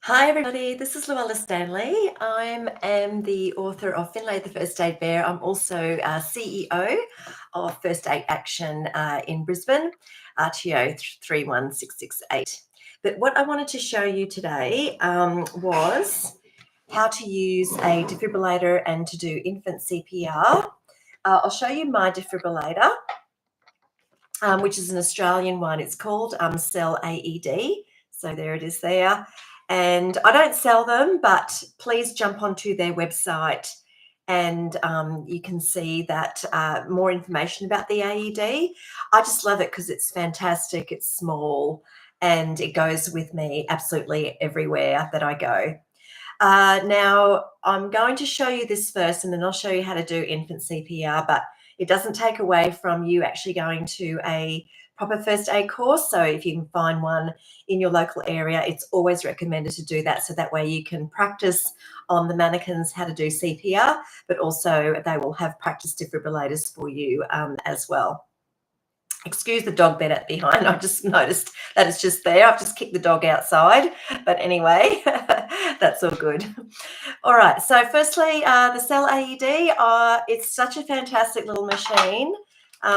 Hi everybody, this is Luella Stanley. I am the author of Finlay the First Aid Bear. I'm also CEO of First Aid Action in Brisbane, RTO 31668. But what I wanted to show you today was how to use a defibrillator and to do infant CPR. I'll show you my defibrillator, which is an Australian one. It's called CellAED. So there it is there. And I don't sell them, but please jump onto their website and you can see that more information about the AED. I just love it because it's fantastic. It's small and it goes with me absolutely everywhere that I go. Now, I'm going to show you this first and then I'll show you how to do infant CPR, but it doesn't take away from you actually going to a proper first aid course. So if you can find one in your local area, it's always recommended to do that. So that way you can practice on the mannequins how to do CPR, but also they will have practice defibrillators for you as well. Excuse the dog bed behind. I just noticed that it's just there. I've just kicked the dog outside. But anyway, that's all good. All right. So firstly, the CellAED, it's such a fantastic little machine.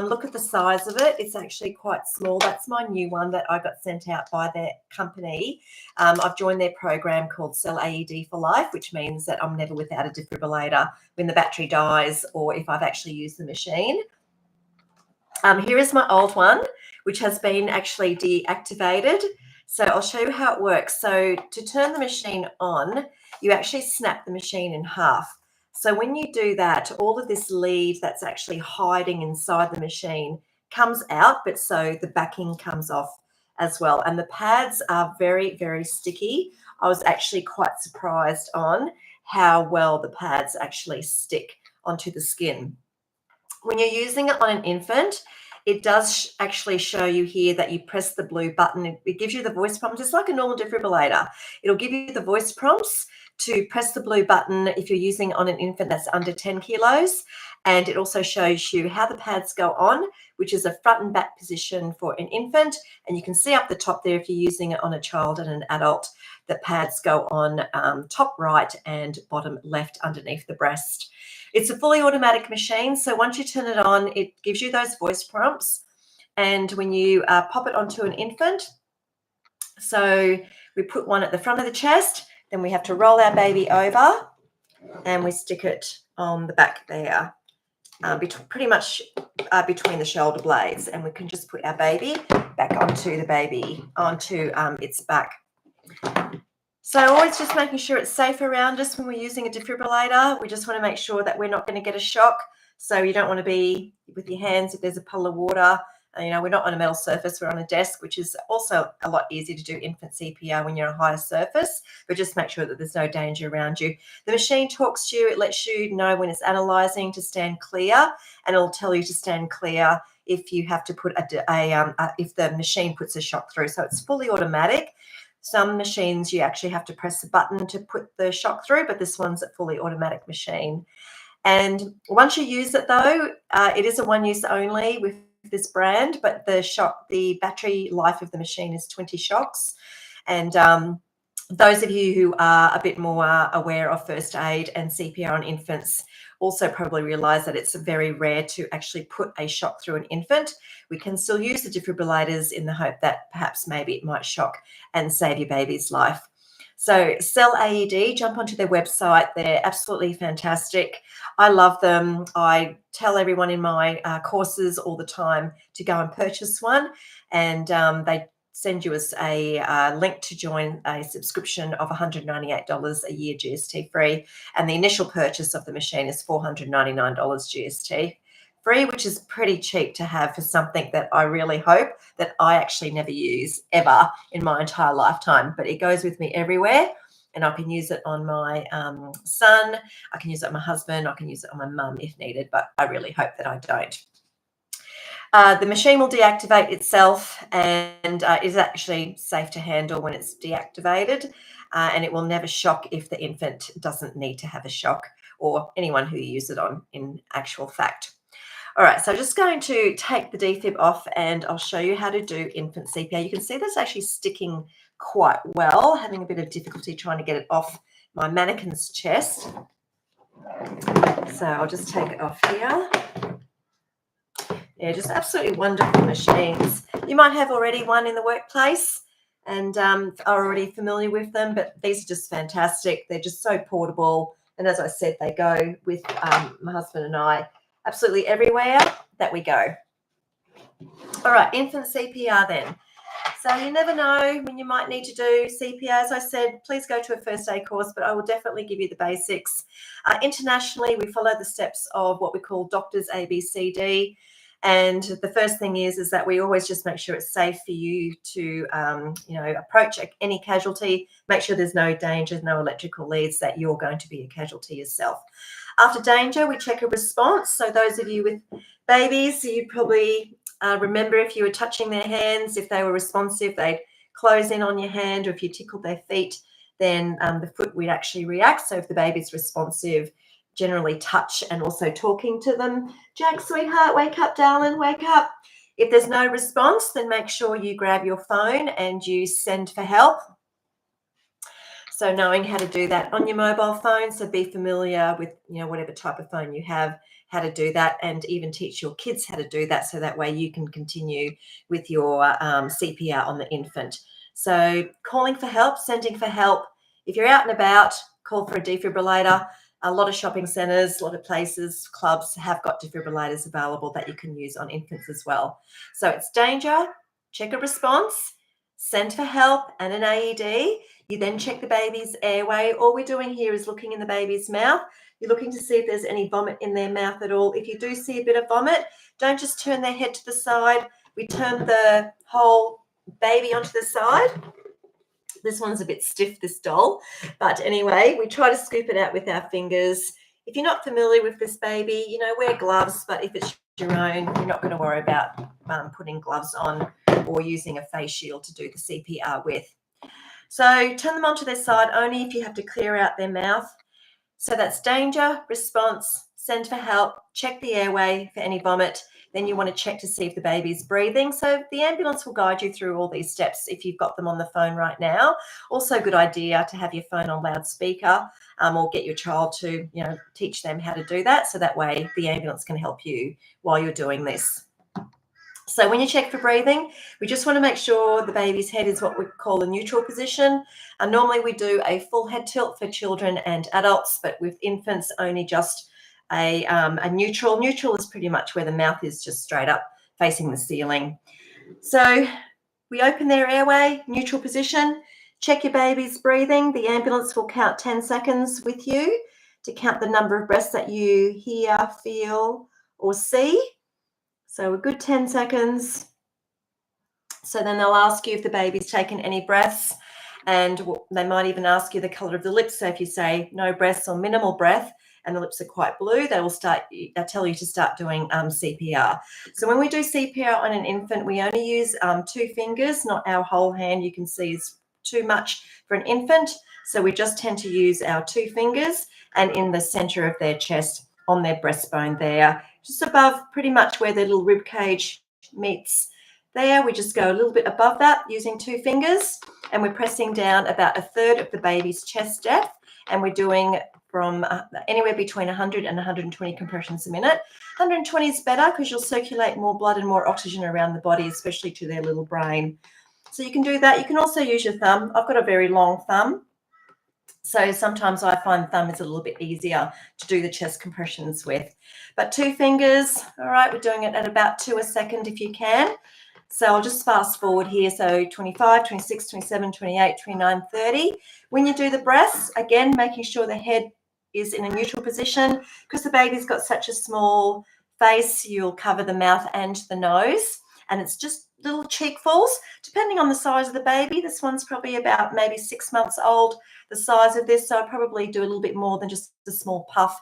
Look at the size of it. It's actually quite small. That's my new one that I got sent out by their company. I've joined their program called CellAED for Life, which means that I'm never without a defibrillator when the battery dies or if I've actually used the machine. Here is my old one, which has been actually deactivated. So I'll show you how it works. So to turn the machine on, you actually snap the machine in half. So when you do that, all of this lead that's actually hiding inside the machine comes out, but so the backing comes off as well. And the pads are very, very sticky. I was actually quite surprised on how well the pads actually stick onto the skin. When you're using it on an infant, it does actually show you here that you press the blue button. It gives you the voice prompts. It's like a normal defibrillator. It'll give you the voice prompts to press the blue button if you're using on an infant that's under 10 kilos. And it also shows you how the pads go on, which is a front and back position for an infant. And you can see up the top there, if you're using it on a child and an adult, the pads go on top right and bottom left underneath the breast. It's a fully automatic machine. So once you turn it on, it gives you those voice prompts. And when you pop it onto an infant, so we put one at the front of the chest, then we have to roll our baby over and we stick it on the back there, pretty much between the shoulder blades. And we can just put our baby back onto its back. So always just making sure it's safe around us when we're using a defibrillator. We just want to make sure that we're not going to get a shock. So you don't want to be with your hands if there's a puddle of water. We're not on a metal surface, we're on a desk, which is also a lot easier to do infant CPR when you're on a higher surface, but just make sure that there's no danger around you. The machine talks to you, it lets you know when it's analysing to stand clear, and it'll tell you to stand clear if you have to put if the machine puts a shock through. So it's fully automatic. Some machines you actually have to press a button to put the shock through, but this one's a fully automatic machine. And once you use it though, it is a one use only with this brand, but the battery life of the machine is 20 shocks. And those of you who are a bit more aware of first aid and CPR on infants also probably realise that it's very rare to actually put a shock through an infant. We can still use the defibrillators in the hope that perhaps maybe it might shock and save your baby's life. So CellAED, jump onto their website. They're absolutely fantastic. I love them. I tell everyone in my courses all the time to go and purchase one, and they send you a link to join a subscription of $198 a year GST free, and the initial purchase of the machine is $499 GST free, which is pretty cheap to have for something that I really hope that I actually never use ever in my entire lifetime, but it goes with me everywhere. And I can use it on my son, I can use it on my husband, I can use it on my mum if needed, but I really hope that I don't. The machine will deactivate itself and is actually safe to handle when it's deactivated, and it will never shock if the infant doesn't need to have a shock, or anyone who you use it on in actual fact. All right, so I'm just going to take the defib off and I'll show you how to do infant CPR. You can see that's actually sticking quite well. Having a bit of difficulty trying to get it off my mannequin's chest. So I'll just take it off here. Yeah, just absolutely wonderful machines. You might have already one in the workplace and are already familiar with them, but these are just fantastic. They're just so portable. And as I said, they go with my husband and I absolutely everywhere that we go. All right, infant CPR then. So you never know when you might need to do CPR. As I said, please go to a first aid course, but I will definitely give you the basics. Internationally, we follow the steps of what we call doctors ABCD. And the first thing is that we always just make sure it's safe for you to, approach any casualty. Make sure there's no danger, no electrical leads, that you're going to be a casualty yourself. After danger, we check a response. So those of you with babies, you probably remember if you were touching their hands, if they were responsive, they'd close in on your hand, or if you tickled their feet, then the foot would actually react. So if the baby's responsive, generally touch and also talking to them. Jack, sweetheart, wake up, darling, wake up. If there's no response, then make sure you grab your phone and you send for help. So knowing how to do that on your mobile phone, so be familiar with, whatever type of phone you have, how to do that, and even teach your kids how to do that, so that way you can continue with your CPR on the infant. So calling for help, sending for help. If you're out and about, call for a defibrillator. A lot of shopping centres, a lot of places, clubs have got defibrillators available that you can use on infants as well. So it's danger, check a response, send for help and an AED. You then check the baby's airway. All we're doing here is looking in the baby's mouth. You're looking to see if there's any vomit in their mouth at all. If you do see a bit of vomit, don't just turn their head to the side. We turn the whole baby onto the side. This one's a bit stiff, this doll. But anyway, we try to scoop it out with our fingers. If you're not familiar with this baby, wear gloves. But if it's your own, you're not going to worry about putting gloves on or using a face shield to do the CPR with. So turn them onto their side only if you have to clear out their mouth. So that's danger, response, send for help, check the airway for any vomit. Then you want to check to see if the baby's breathing. So the ambulance will guide you through all these steps if you've got them on the phone right now. Also a good idea to have your phone on loudspeaker or get your child to, teach them how to do that. So that way the ambulance can help you while you're doing this. So when you check for breathing, we just want to make sure the baby's head is what we call a neutral position. And normally we do a full head tilt for children and adults, but with infants only just a neutral. Neutral is pretty much where the mouth is just straight up facing the ceiling. So we open their airway, neutral position, check your baby's breathing. The ambulance will count 10 seconds with you to count the number of breaths that you hear, feel, or see. So a good 10 seconds. So then they'll ask you if the baby's taken any breaths, and they might even ask you the colour of the lips. So if you say no breaths or minimal breath and the lips are quite blue, they'll tell you to start doing CPR. So when we do CPR on an infant, we only use 2 fingers, not our whole hand. You can see is too much for an infant. So we just tend to use our 2 fingers and in the centre of their chest, on their breastbone there, just above pretty much where their little rib cage meets there. We just go a little bit above that using 2 fingers, and we're pressing down about 1/3 of the baby's chest depth, and we're doing from anywhere between 100 and 120 compressions a minute. 120 is better because you'll circulate more blood and more oxygen around the body, especially to their little brain. So you can do that. You can also use your thumb. I've got a very long thumb, so sometimes I find thumb is a little bit easier to do the chest compressions with. But 2 fingers, all right, we're doing it at about 2 a second if you can. So I'll just fast forward here. So 25, 26, 27, 28, 29, 30. When you do the breaths, again, making sure the head is in a neutral position. Because the baby's got such a small face, you'll cover the mouth and the nose. And it's just little cheekfuls, depending on the size of the baby. This one's probably about maybe 6 months old, the size of this. So I probably do a little bit more than just a small puff,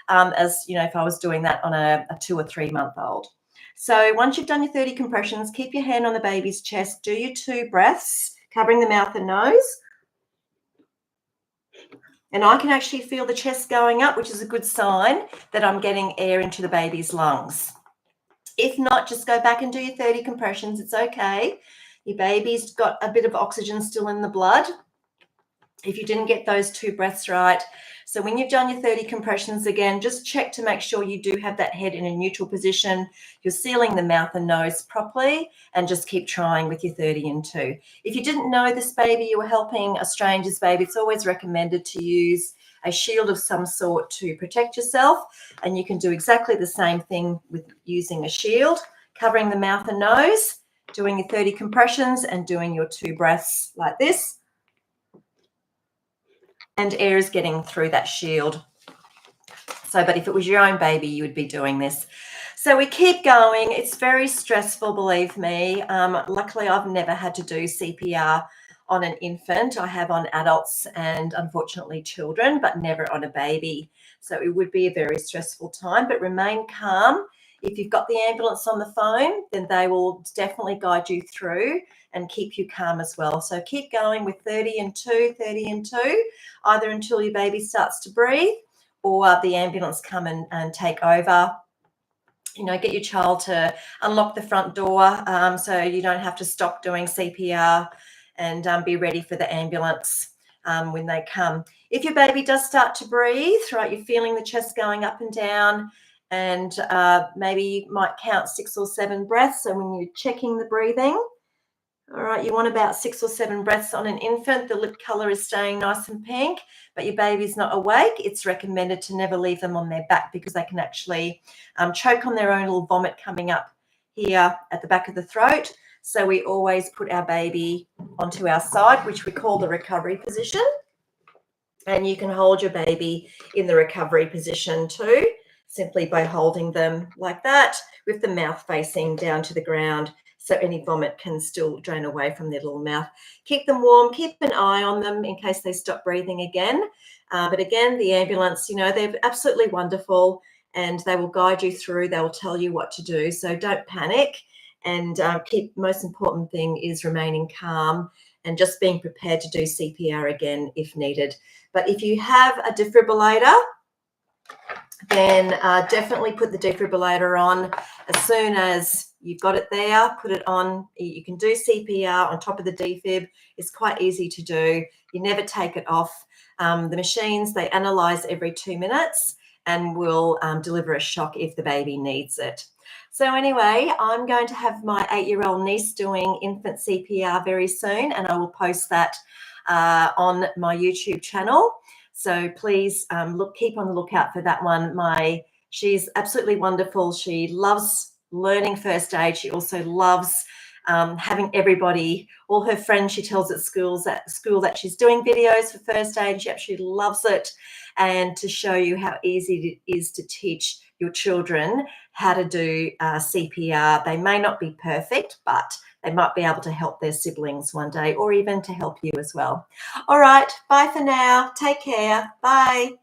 as if I was doing that on a 2 or 3 month old. So once you've done your 30 compressions, keep your hand on the baby's chest, do your 2 breaths, covering the mouth and nose. And I can actually feel the chest going up, which is a good sign that I'm getting air into the baby's lungs. If not, just go back and do your 30 compressions. It's okay. Your baby's got a bit of oxygen still in the blood. If you didn't get those 2 breaths right. So when you've done your 30 compressions again, just check to make sure you do have that head in a neutral position. You're sealing the mouth and nose properly, and just keep trying with your 30 and 2. If you didn't know this baby, you were helping a stranger's baby, it's always recommended to use a shield of some sort to protect yourself. And you can do exactly the same thing with using a shield, covering the mouth and nose, doing your 30 compressions and doing your 2 breaths like this. And air is getting through that shield. So, but if it was your own baby, you would be doing this. So we keep going. It's very stressful, believe me. Luckily, I've never had to do CPR on an infant. I have on adults and unfortunately children, but never on a baby. So it would be a very stressful time, but remain calm. If you've got the ambulance on the phone, then they will definitely guide you through and keep you calm as well. So keep going with 30 and 2, 30 and 2, either until your baby starts to breathe or the ambulance come and take over. You know, get your child to unlock the front door so you don't have to stop doing CPR, and be ready for the ambulance when they come. If your baby does start to breathe, right, you're feeling the chest going up and down, and maybe you might count 6 or 7 breaths. So when you're checking the breathing, all right, you want about 6 or 7 breaths on an infant. The lip color is staying nice and pink, but your baby's not awake. It's recommended to never leave them on their back, because they can actually choke on their own little vomit coming up here at the back of the throat. So we always put our baby onto our side, which we call the recovery position. And you can hold your baby in the recovery position too, simply by holding them like that with the mouth facing down to the ground, so any vomit can still drain away from their little mouth. Keep them warm, keep an eye on them in case they stop breathing again. But again, the ambulance, you know, they're absolutely wonderful, and they will guide you through. They will tell you what to do. So don't panic, and most important thing is remaining calm and just being prepared to do CPR again if needed. But if you have a defibrillator, then definitely put the defibrillator on as soon as you've got it there. Put it on. You can do CPR on top of the defib. It's quite easy to do. You never take it off. The machines, they analyze every 2 minutes and will deliver a shock if the baby needs it. So anyway, I'm going to have my 8-year-old niece doing infant CPR very soon, and I will post that on my YouTube channel. So please keep on the lookout for that one. She's absolutely wonderful. She loves learning first aid. She also loves having everybody, all her friends, she tells at school that she's doing videos for first aid. She absolutely loves it, and to show you how easy it is to teach your children how to do CPR. They may not be perfect, but they might be able to help their siblings one day, or even to help you as well. All right, bye for now. Take care. Bye.